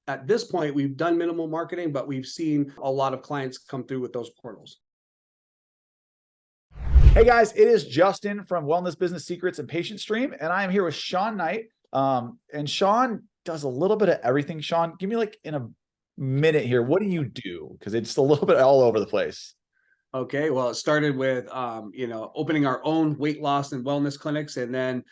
at this point, we've done minimal marketing, but we've seen a lot of clients come through with those portals. Hey guys, it is Justin from Wellness Business Secrets and Patient Stream, and I am here with Sean Knight. And Sean does a little bit of everything. Sean, give me like in a minute here, what do you do? Because it's a little bit all over the place. Okay, well, it started with opening our own weight loss and wellness clinics, and then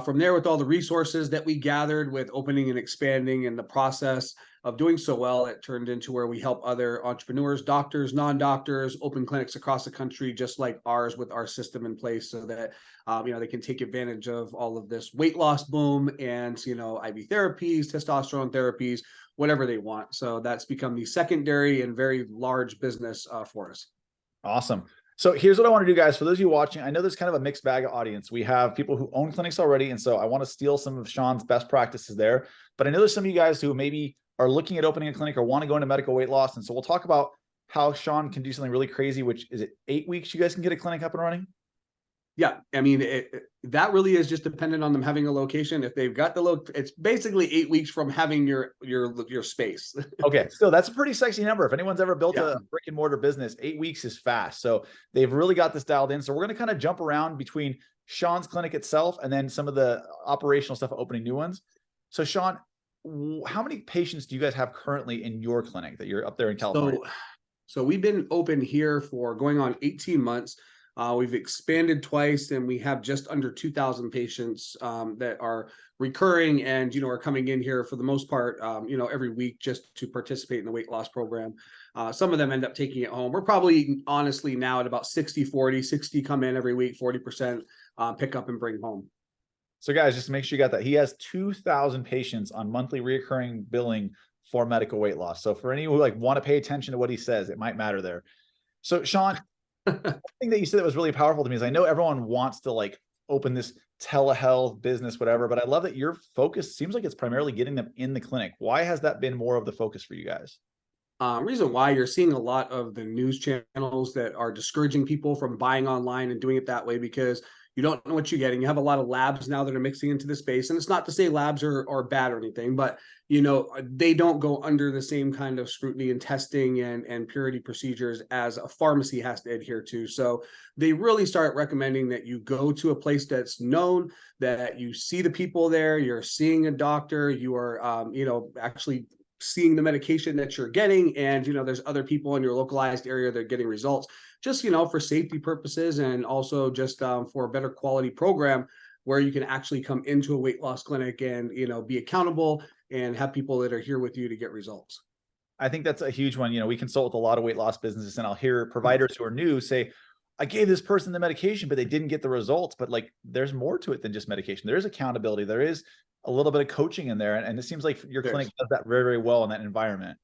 from there, with all the resources that we gathered with opening and expanding, and the process of doing so well, it turned into where we help other entrepreneurs, doctors, non-doctors, open clinics across the country, just like ours, with our system in place, so that they can take advantage of all of this weight loss boom and IV therapies, testosterone therapies, whatever they want. So that's become the secondary and very large business for us. Awesome. So here's what I want to do, guys. For those of you watching, I know there's kind of a mixed bag of audience. We have people who own clinics already, and so I want to steal some of Sean's best practices there. But I know there's some of you guys who maybe are looking at opening a clinic or want to go into medical weight loss. And so we'll talk about how Sean can do something really crazy, which is it 8 weeks you guys can get a clinic up and running? Yeah, I mean, that really is just dependent on them having a location. If they've got the it's basically 8 weeks from having your space. Okay, so that's a pretty sexy number. If anyone's ever built Yeah. a brick and mortar business, 8 weeks is fast. So they've really got this dialed in. So we're going to kind of jump around between Sean's clinic itself and then some of the operational stuff of opening new ones. So Sean, how many patients do you guys have currently in your clinic that you're up there in California? So we've been open here for going on 18 months. We've expanded twice, and we have just under 2,000 patients that are recurring and are coming in here for the most part every week just to participate in the weight loss program. Some of them end up taking it home. We're probably honestly now at about 60-40. 60 come in every week, 40% pick up and bring home. So guys, just to make sure you got that, he has 2,000 patients on monthly reoccurring billing for medical weight loss. So for any who want to pay attention to what he says, it might matter there. So Sean, one thing that you said that was really powerful to me is I know everyone wants to open this telehealth business, whatever, but I love that your focus seems like it's primarily getting them in the clinic. Why has that been more of the focus for you guys? Reason why you're seeing a lot of the news channels that are discouraging people from buying online and doing it that way, because you don't know what you're getting. You have a lot of labs now that are mixing into the space, and it's not to say labs are bad or anything, but they don't go under the same kind of scrutiny and testing and purity procedures as a pharmacy has to adhere to. So they really start recommending that you go to a place that's known, that you see the people there, you're seeing a doctor, you are actually seeing the medication that you're getting, and there's other people in your localized area that are getting results, just for safety purposes, and also just for a better quality program where you can actually come into a weight loss clinic and be accountable and have people that are here with you to get results. I think that's a huge one. We consult with a lot of weight loss businesses, and I'll hear providers who are new say, I gave this person the medication, but they didn't get the results. But there's more to it than just medication. There is accountability. There is a little bit of coaching in there. And it seems like your clinic does that very, very well in that environment.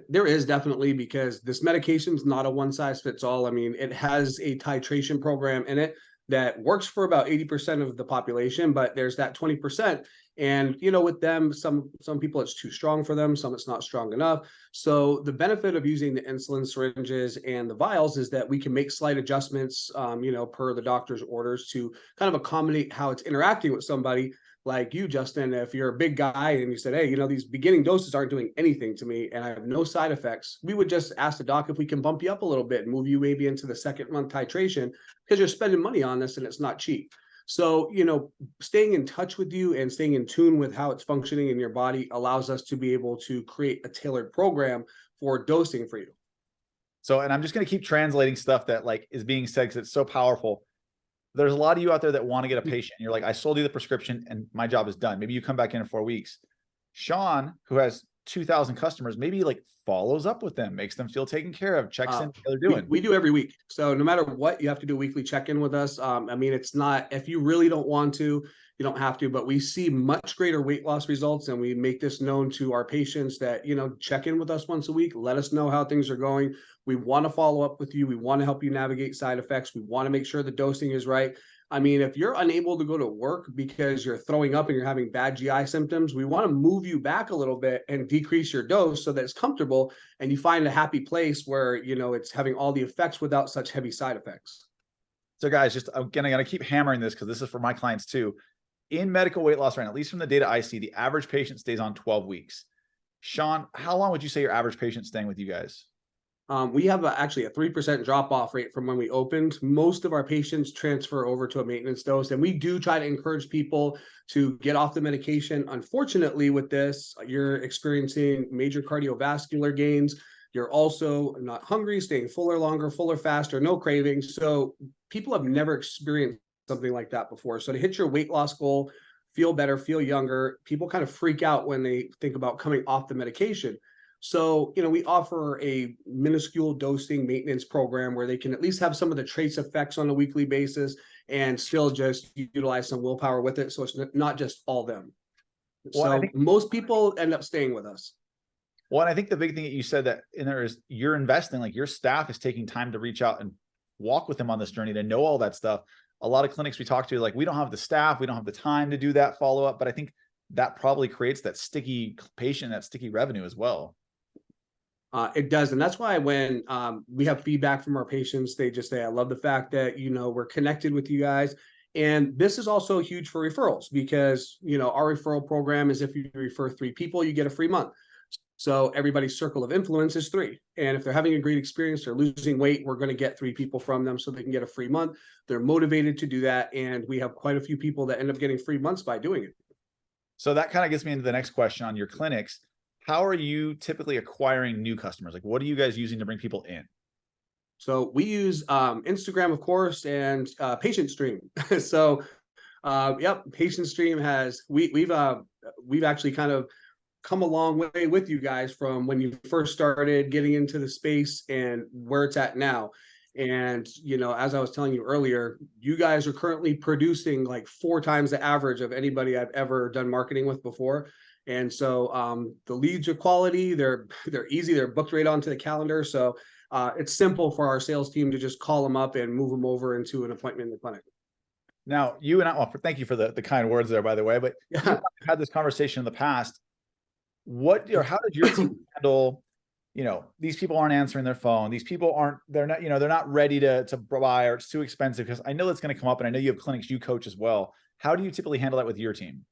There is definitely, because this medication is not a one size fits all. I mean, it has a titration program in it that works for about 80% of the population, but there's that 20%. And with them, some people it's too strong for them, some it's not strong enough. So the benefit of using the insulin syringes and the vials is that we can make slight adjustments per the doctor's orders to kind of accommodate how it's interacting with somebody like you, Justin. If you're a big guy and you said, hey, these beginning doses aren't doing anything to me and I have no side effects, we would just ask the doc if we can bump you up a little bit and move you maybe into the second month titration, because you're spending money on this and it's not cheap. So, staying in touch with you and staying in tune with how it's functioning in your body allows us to be able to create a tailored program for dosing for you. So, and I'm just going to keep translating stuff that is being said because it's so powerful. There's a lot of you out there that want to get a patient. You're like, I sold you the prescription and my job is done. Maybe you come back in 4 weeks. Sean, who has 2,000 customers, maybe follows up with them, makes them feel taken care of, checks in how they're doing. We do every week. So no matter what, you have to do a weekly check-in with us. I mean, it's not, if you really don't want to, you don't have to, but we see much greater weight loss results, and we make this known to our patients that, check in with us once a week. Let us know how things are going. We want to follow up with you. We want to help you navigate side effects. We want to make sure the dosing is right. I mean, if you're unable to go to work because you're throwing up and you're having bad GI symptoms, we want to move you back a little bit and decrease your dose so that it's comfortable and you find a happy place where, it's having all the effects without such heavy side effects. So guys, just again, I got to keep hammering this because this is for my clients too. In medical weight loss, right now, at least from the data I see, the average patient stays on 12 weeks. Sean, how long would you say your average patient's staying with you guys? We have actually a 3% drop off rate from when we opened. Most of our patients transfer over to a maintenance dose, and we do try to encourage people to get off the medication. Unfortunately, with this, you're experiencing major cardiovascular gains. You're also not hungry, staying fuller longer, fuller faster, no cravings. So people have never experienced something like that before. So to hit your weight loss goal, feel better, feel younger, people kind of freak out when they think about coming off the medication. So, we offer a minuscule dosing maintenance program where they can at least have some of the trace effects on a weekly basis and still just utilize some willpower with it. So it's not just all them. Well, I So think most people end up staying with us. Well, and I think the big thing that you said that in there is you're investing, like your staff is taking time to reach out and walk with them on this journey to know all that stuff. A lot of clinics we talk to, like, we don't have the staff, we don't have the time to do that follow up. But I think that probably creates that sticky patient, that sticky revenue as well. It does. And that's why when we have feedback from our patients, they just say, I love the fact that, we're connected with you guys. And this is also huge for referrals because, our referral program is if you refer 3 people, you get a free month. So everybody's circle of influence is 3. And if they're having a great experience, they're losing weight, we're going to get 3 people from them so they can get a free month. They're motivated to do that. And we have quite a few people that end up getting free months by doing it. So that kind of gets me into the next question on your clinics. How are you typically acquiring new customers? Like, what are you guys using to bring people in? So we use Instagram, of course, and Patient Stream. So, yep, Patient Stream has we've actually kind of come a long way with you guys from when you first started getting into the space and where it's at now. And as I was telling you earlier, you guys are currently producing like 4 times the average of anybody I've ever done marketing with before. And so the leads are quality, they're easy, they're booked right onto the calendar. So it's simple for our sales team to just call them up and move them over into an appointment in the clinic. Now, you and I, well, thank you for the kind words there, by the way, but you and I have had this conversation in the past. What or how does your team handle, these people aren't answering their phone. These people they're not ready to buy, or it's too expensive, because I know that's going to come up and I know you have clinics you coach as well. How do you typically handle that with your team?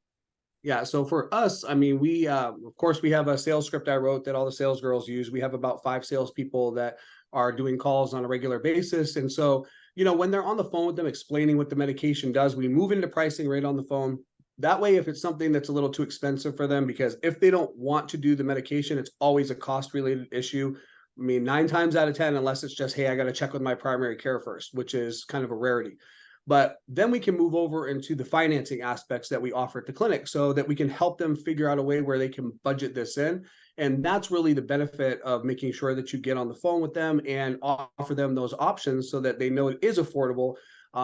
Yeah, so for us, I mean, we of course we have a sales script I wrote that all the sales girls use. We have about 5 salespeople that are doing calls on a regular basis, and so when they're on the phone with them explaining what the medication does, we move into pricing right on the phone. That way, if it's something that's a little too expensive for them, because if they don't want to do the medication, it's always a cost-related issue. I mean, 9 times out of 10, unless it's just, hey, I got to check with my primary care first, which is kind of a rarity. But then we can move over into the financing aspects that we offer at the clinic so that we can help them figure out a way where they can budget this in. And that's really the benefit of making sure that you get on the phone with them and offer them those options so that they know it is affordable.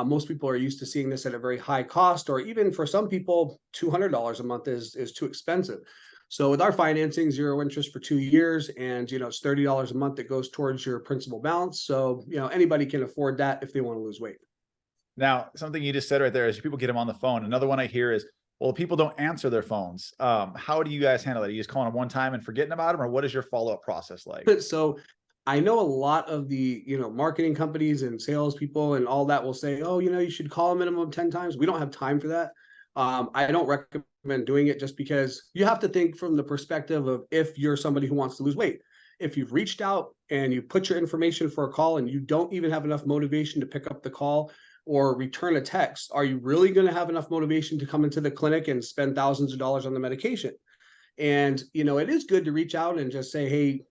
Most people are used to seeing this at a very high cost, or even for some people, $200 a month is too expensive. So with our financing, 0 interest for 2 years, and it's $30 a month that goes towards your principal balance. So anybody can afford that if they want to lose weight. Now, something you just said right there is people get them on the phone. Another one I hear is, well, people don't answer their phones. How do you guys handle that? Are you just calling them one time and forgetting about them, or what is your follow-up process like? So I know a lot of the marketing companies and salespeople and all that will say, oh, you should call a minimum of 10 times. We don't have time for that. I don't recommend doing it, just because you have to think from the perspective of if you're somebody who wants to lose weight. If you've reached out and you put your information for a call and you don't even have enough motivation to pick up the call or return a text, are you really going to have enough motivation to come into the clinic and spend thousands of dollars on the medication? And it is good to reach out and just say, hey,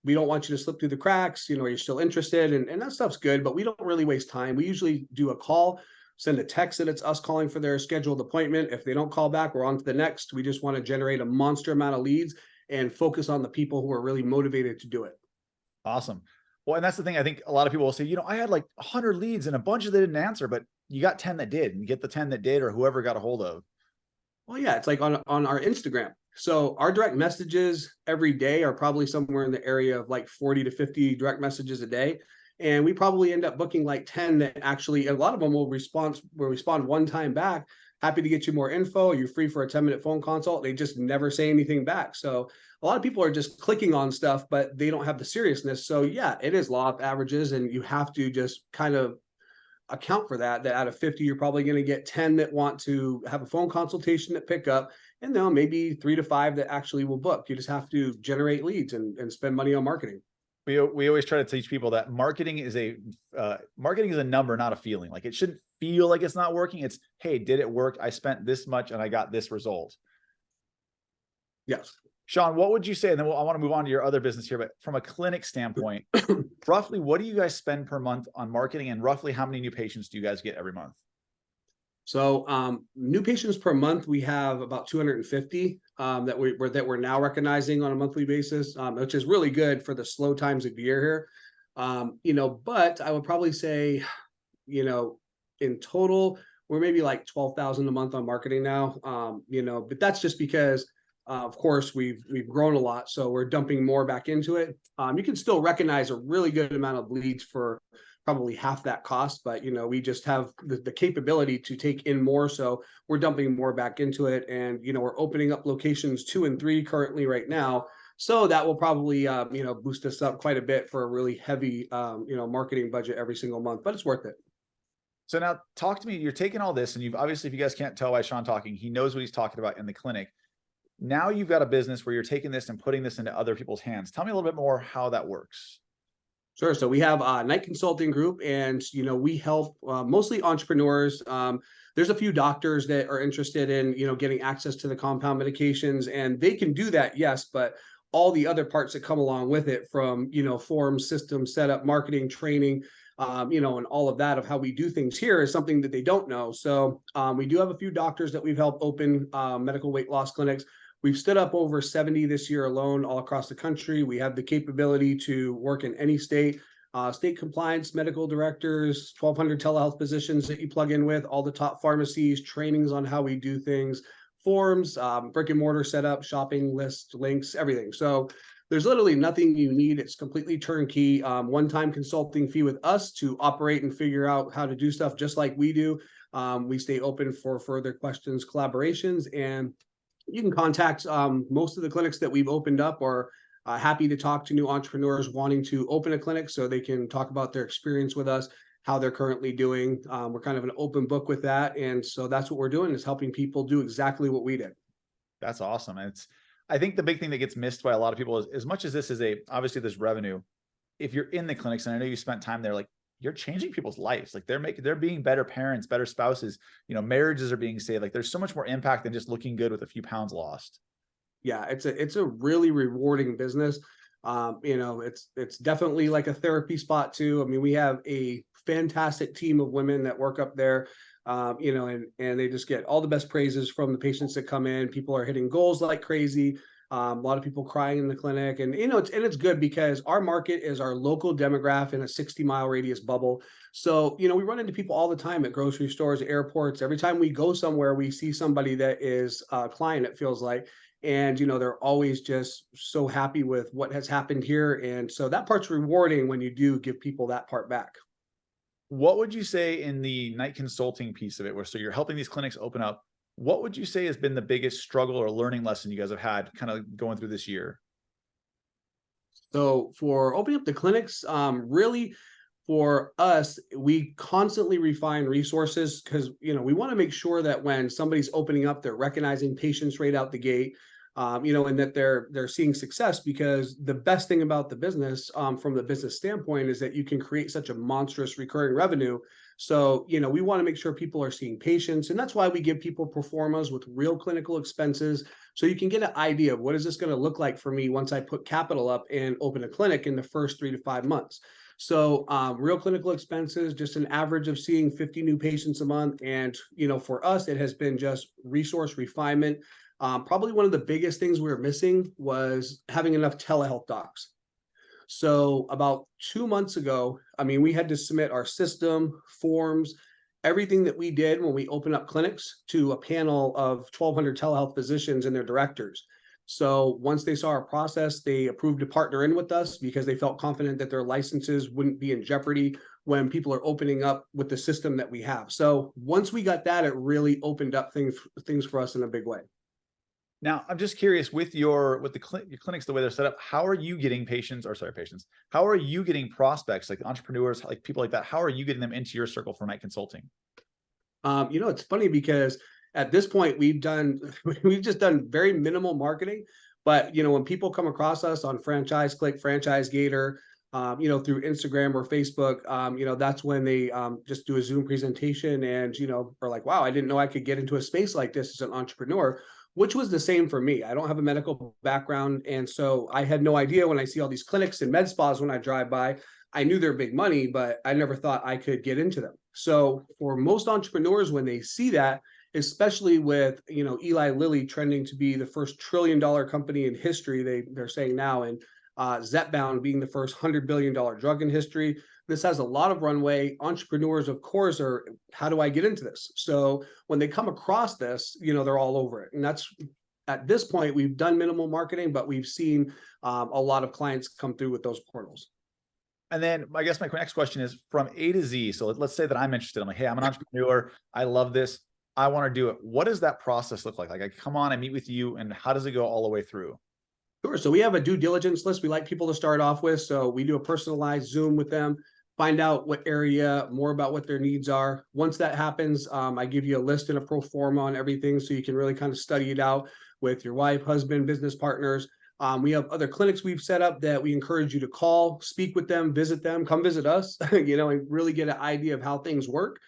we don't want you to slip through the cracks. Are you still interested? And that stuff's good, but we don't really waste time. We usually do a call, send a text that it's us calling for their scheduled appointment. If they don't call back, we're on to the next. We just want to generate a monster amount of leads and focus on the people who are really motivated to do it. Awesome. Well, and that's the thing. I think a lot of people will say, I had like 100 leads and a bunch of them didn't answer, but you got 10 that did, and you get the 10 that did, or whoever got a hold of. Well, yeah, it's like on our Instagram. So our direct messages every day are probably somewhere in the area of like 40 to 50 direct messages a day. And we probably end up booking like 10 that actually, a lot of them will respond one time back. Happy to get you more info. You're free for a 10-minute phone consult. They just never say anything back. So a lot of people are just clicking on stuff, but they don't have the seriousness. So yeah, it is law of averages, and you have to just kind of account for that out of 50, you're probably going to get 10 that want to have a phone consultation that pick up, and now maybe 3 to 5 that actually will book. You just have to generate leads and spend money on marketing. We always try to teach people that marketing is a number, not a feeling. Like, it shouldn't feel like it's not working. It's, hey, did it work? I spent this much and I got this result. Yes. Sean, what would you say? And then I want to move on to your other business here, but from a clinic standpoint, roughly what do you guys spend per month on marketing, and roughly how many new patients do you guys get every month? So new patients per month, we have about 250 that we're now recognizing on a monthly basis, which is really good for the slow times of year here. But I would probably say, in total, we're maybe like 12,000 a month on marketing now. But that's just because, of course, we've grown a lot, so we're dumping more back into it. You can still recognize a really good amount of leads for probably half that cost, but we just have the capability to take in more, so we're dumping more back into it. And we're opening up locations 2 and 3 currently right now, so that will probably boost us up quite a bit for a really heavy marketing budget every single month, but it's worth it. So now talk to me. You're taking all this, and you've obviously, if you guys can't tell by Sean talking, he knows what he's talking about in the clinic. Now you've got a business where you're taking this and putting this into other people's hands. Tell me a little bit more how that works. Sure. So we have a night consulting group, and we help mostly entrepreneurs. There's a few doctors that are interested in getting access to the compound medications, and they can do that, yes, but all the other parts that come along with it, from form, system, setup, marketing, training, and all of that of how we do things here, is something that they don't know. So we do have a few doctors that we've helped open medical weight loss clinics. We've stood up over 70 this year alone, all across the country. We have the capability to work in any state. State compliance, medical directors, 1,200 telehealth physicians that you plug in with, all the top pharmacies, trainings on how we do things, forms, brick and mortar setup, shopping list, links, everything. So there's literally nothing you need. It's completely turnkey, one-time consulting fee with us to operate and figure out how to do stuff just like we do. We stay open for further questions, collaborations, and you can contact most of the clinics that we've opened up, or happy to talk to new entrepreneurs wanting to open a clinic so they can talk about their experience with us, how they're currently doing. We're kind of an open book with that. And so that's what we're doing, is helping people do exactly what we did. That's awesome. I think the big thing that gets missed by a lot of people is, as much as this is obviously this revenue, if you're in the clinics, and I know you spent time there, like, you're changing people's lives. Like, they're being better parents, better spouses, marriages are being saved. Like, there's so much more impact than just looking good with a few pounds lost. Yeah, it's a really rewarding business. It's definitely like a therapy spot too. I mean, we have a fantastic team of women that work up there, and they just get all the best praises from the patients that come in. People are hitting goals like crazy. A lot of people crying in the clinic, and it's good because our market is our local demographic in a 60-mile radius bubble. So we run into people all the time at grocery stores, airports. Every time we go somewhere, we see somebody that is a client, it feels like. And they're always just so happy with what has happened here, and so that part's rewarding when you do give people that part back. What would you say in the night consulting piece of it, where so you're helping these clinics open up, what would you say has been the biggest struggle or learning lesson you guys have had kind of going through this year? So for opening up the clinics, really for us, we constantly refine resources, because we want to make sure that when somebody's opening up, they're recognizing patients right out the gate, and that they're seeing success. Because the best thing about the business, from the business standpoint, is that you can create such a monstrous recurring revenue. So we want to make sure people are seeing patients, and that's why we give people pro formas with real clinical expenses, so you can get an idea of what is this going to look like for me once I put capital up and open a clinic in the first 3 to 5 months. So real clinical expenses, just an average of seeing 50 new patients a month. And, for us, it has been just resource refinement. Probably one of the biggest things we were missing was having enough telehealth docs. So about 2 months ago, I mean, we had to submit our system, forms, everything that we did when we open up clinics to a panel of 1,200 telehealth physicians and their directors. So once they saw our process, they approved to partner in with us, because they felt confident that their licenses wouldn't be in jeopardy when people are opening up with the system that we have. So once we got that, it really opened up things for us in a big way. Now, I'm just curious, with your clinics, the way they're set up, how are you getting patients? How are you getting prospects, like entrepreneurs, like people like that? How are you getting them into your circle for night consulting? It's funny because at this point, we've just done very minimal marketing. But when people come across us on Franchise Click, Franchise Gator, through Instagram or Facebook, that's when they just do a Zoom presentation and, are like, wow, I didn't know I could get into a space like this as an entrepreneur, which was the same for me. I don't have a medical background. And so I had no idea when I see all these clinics and med spas when I drive by. I knew they're big money, but I never thought I could get into them. So for most entrepreneurs, when they see that, especially with Eli Lilly trending to be the first $1 trillion company in history, they're saying now, and Zepbound being the first $100 billion drug in history. This has a lot of runway. Entrepreneurs, of course, are, how do I get into this? So when they come across this, they're all over it. And that's, at this point, we've done minimal marketing, but we've seen a lot of clients come through with those portals. And then I guess my next question is from A to Z. So let's say that I'm interested. I'm like, hey, I'm an entrepreneur. I love this. I want to do it. What does that process look like? Like I come on, I meet with you, and how does it go all the way through? Sure. So we have a due diligence list we like people to start off with. So we do a personalized Zoom with them, find out what area, more about what their needs are. Once that happens, I give you a list and a pro forma on everything so you can really kind of study it out with your wife, husband, business partners. We have other clinics we've set up that we encourage you to call, speak with them, come visit us, and really get an idea of how things work.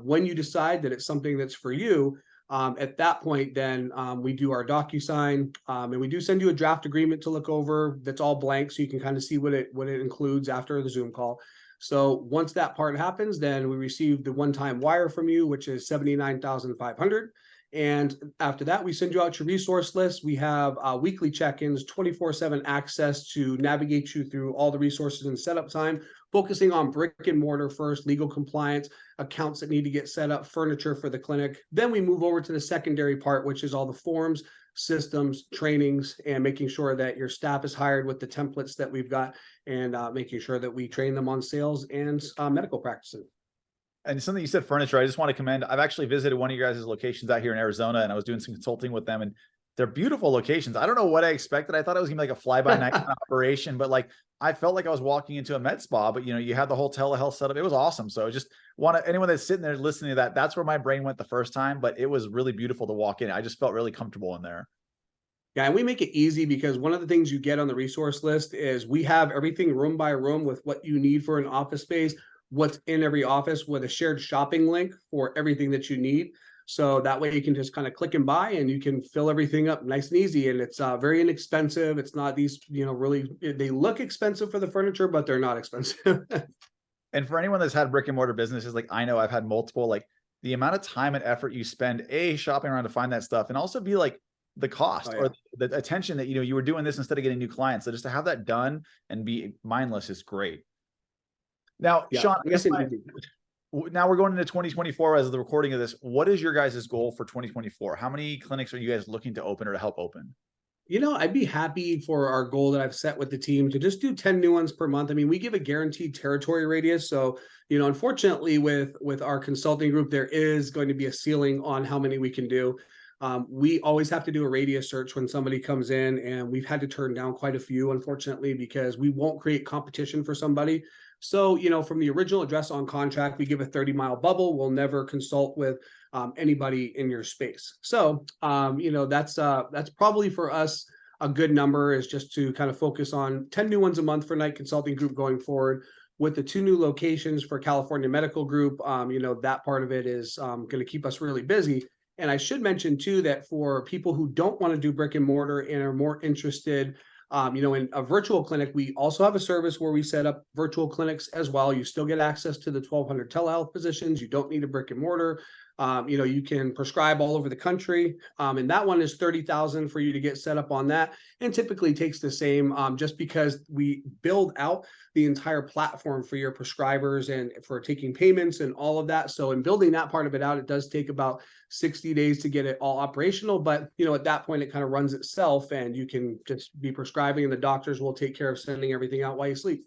When you decide that it's something that's for you, at that point, then we do our DocuSign, and we do send you a draft agreement to look over that's all blank so you can kind of see what it includes after the Zoom call. So once that part happens, then we receive the one-time wire from you, which is $79,500. And after that, we send you out your resource list. We have weekly check-ins, 24/7 access to navigate you through all the resources and setup time, focusing on brick and mortar first, legal compliance, accounts that need to get set up, furniture for the clinic. Then we move over to the secondary part, which is all the forms, systems, trainings, and making sure that your staff is hired with the templates that we've got, and making sure that we train them on sales and medical practices. And something you said, furniture, I just want to commend. I've actually visited one of your guys' locations out here in Arizona, and I was doing some consulting with them, and they're beautiful locations. I don't know what I expected. I thought it was gonna be like a fly-by-night operation, but like I felt like I was walking into a med spa, but you had the whole telehealth setup. It was awesome. So just anyone that's sitting there listening to that, that's where my brain went the first time, but it was really beautiful to walk in. I just felt really comfortable in there. Yeah, and we make it easy because one of the things you get on the resource list is we have everything room by room with what you need for an office space, what's in every office with a shared shopping link for everything that you need. So that way you can just kind of click and buy and you can fill everything up nice and easy. And it's very inexpensive. It's not these, really, they look expensive for the furniture, but they're not expensive. And for anyone that's had brick and mortar businesses, like I know I've had multiple, like the amount of time and effort you spend shopping around to find that stuff, and also be like the cost or the attention that, you were doing this instead of getting new clients. So just to have that done and be mindless is great. Now, Sean, now we're going into 2024 as of the recording of this. What is your guys' goal for 2024? How many clinics are you guys looking to open or to help open? I'd be happy for our goal that I've set with the team to just do 10 new ones per month. I mean, we give a guaranteed territory radius. So, unfortunately with our consulting group, there is going to be a ceiling on how many we can do. We always have to do a radius search when somebody comes in, and we've had to turn down quite a few, unfortunately, because we won't create competition for somebody. So, from the original address on contract, we give a 30-mile bubble. We'll never consult with anybody in your space. So, that's probably for us a good number, is just to kind of focus on 10 new ones a month for Night Consulting Group going forward. With the 2 new locations for California Medical Group, that part of it is going to keep us really busy. And I should mention too that for people who don't want to do brick and mortar and are more interested, in a virtual clinic, we also have a service where we set up virtual clinics as well. You still get access to the 1,200 telehealth physicians. You don't need a brick and mortar. You can prescribe all over the country. And that one is $30,000 for you to get set up on that, and typically takes the same, just because we build out the entire platform for your prescribers and for taking payments and all of that. So in building that part of it out, it does take about 60 days to get it all operational. But, at that point, it kind of runs itself, and you can just be prescribing, and the doctors will take care of sending everything out while you sleep.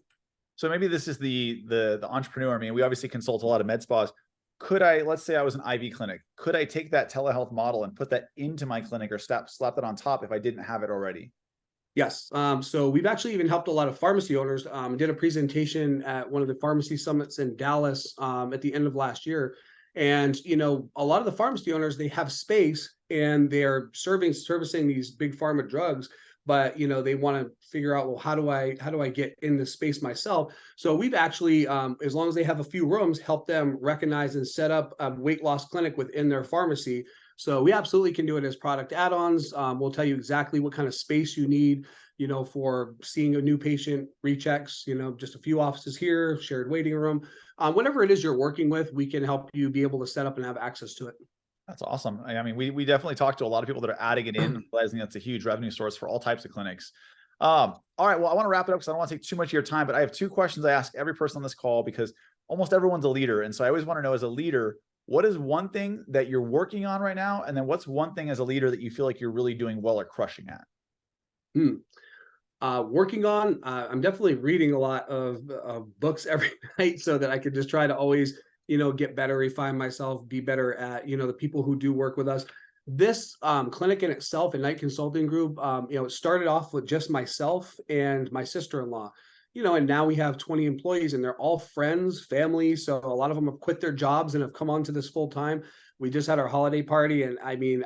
So maybe this is the entrepreneur. I mean, we obviously consult a lot of med spas. Could I, let's say I was an IV clinic, could I take that telehealth model and put that into my clinic, or slap that on top if I didn't have it already? Yes. So we've actually even helped a lot of pharmacy owners. Did a presentation at one of the pharmacy summits in Dallas at the end of last year. And, you know, a lot of the pharmacy owners, they have space and they're servicing these big pharma drugs, but, you know, they want to figure out, well, how do I get in this space myself? So we've actually, as long as they have a few rooms, help them recognize and set up a weight loss clinic within their pharmacy. So we absolutely can do it as product add-ons. We'll tell you exactly what kind of space you need, you know, for seeing a new patient, rechecks, you know, just a few offices here, shared waiting room. Whatever it is you're working with, we can help you be able to set up and have access to it. That's awesome. I mean, we definitely talk to a lot of people that are adding it in, realizing that's a huge revenue source for all types of clinics. All right, well, I want to wrap it up because I don't want to take too much of your time, but I have 2 questions I ask every person on this call because almost everyone's a leader. And so I always want to know, as a leader, what is one thing that you're working on right now? And then what's one thing as a leader that you feel like you're really doing well or crushing at? Working on, I'm definitely reading a lot of books every night so that I could just try to always, you know, get better, refine myself, be better at, you know, the people who do work with us. This clinic in itself, and Night Consulting Group, you know, it started off with just myself and my sister-in-law, you know, and now we have 20 employees and they're all friends, family. So a lot of them have quit their jobs and have come on to this full time. We just had our holiday party, and I mean,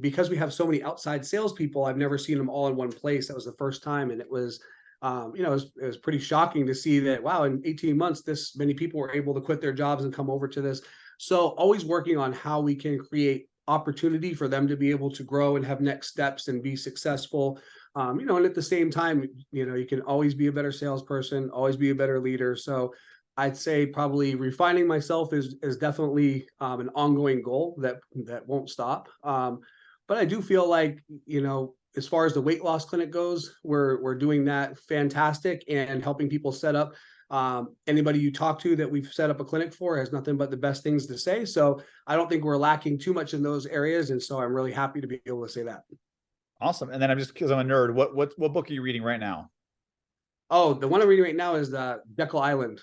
because we have so many outside salespeople, I've never seen them all in one place. That was the first time, and it was, you know, it was pretty shocking to see that. Wow, in 18 months, this many people were able to quit their jobs and come over to this. So always working on how we can create opportunity for them to be able to grow and have next steps and be successful. You know, and at the same time, you know, you can always be a better salesperson, always be a better leader. So I'd say probably refining myself is definitely an ongoing goal that won't stop. But I do feel like, you know, as far as the weight loss clinic goes, we're doing that fantastic and helping people set up. Anybody you talk to that we've set up a clinic for has nothing but the best things to say. So I don't think we're lacking too much in those areas, and so I'm really happy to be able to say that. Awesome. And then I'm just, because I'm a nerd, what book are you reading right now? Oh, the one I'm reading right now is the Jekyll Island.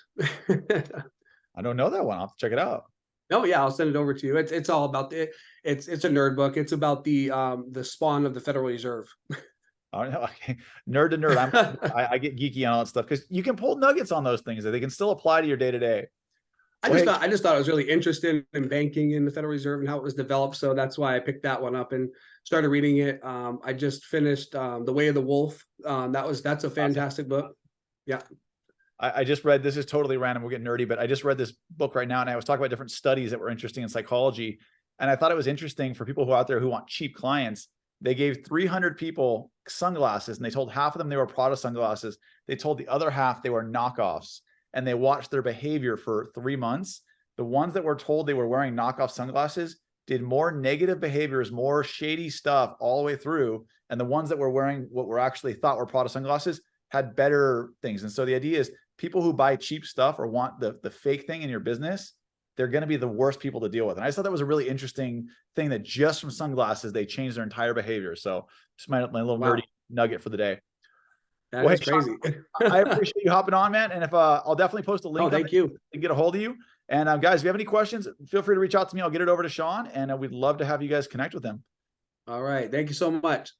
I don't know that one. I'll have to check it out. Oh yeah, I'll send it over to you. It's all about it. It's a nerd book. It's about the spawn of the Federal Reserve. I don't know. Okay. Nerd to nerd. I get geeky on all that stuff because you can pull nuggets on those things that they can still apply to your day to day. I just thought I was really interested in banking in the Federal Reserve and how it was developed. So that's why I picked that one up and started reading it. I just finished The Way of the Wolf. That's a fantastic book. Yeah. I just read, this is totally random, we'll get nerdy, but I just read this book right now and I was talking about different studies that were interesting in psychology. And I thought it was interesting for people who out there who want cheap clients. They gave 300 people sunglasses and they told half of them they were Prada sunglasses. They told the other half they were knockoffs, and they watched their behavior for 3 months. The ones that were told they were wearing knockoff sunglasses did more negative behaviors, more shady stuff all the way through. And the ones that were wearing what were actually thought were Prada sunglasses had better things. And so the idea is people who buy cheap stuff or want the fake thing in your business, they're going to be the worst people to deal with. And I just thought that was a really interesting thing, that just from sunglasses, they changed their entire behavior. So just my little nerdy nugget for the day. That is crazy. I appreciate you hopping on, man. And if I'll definitely post a link. Oh, thank you. To get a hold of you. And guys, if you have any questions, feel free to reach out to me. I'll get it over to Sean, and we'd love to have you guys connect with him. All right. Thank you so much.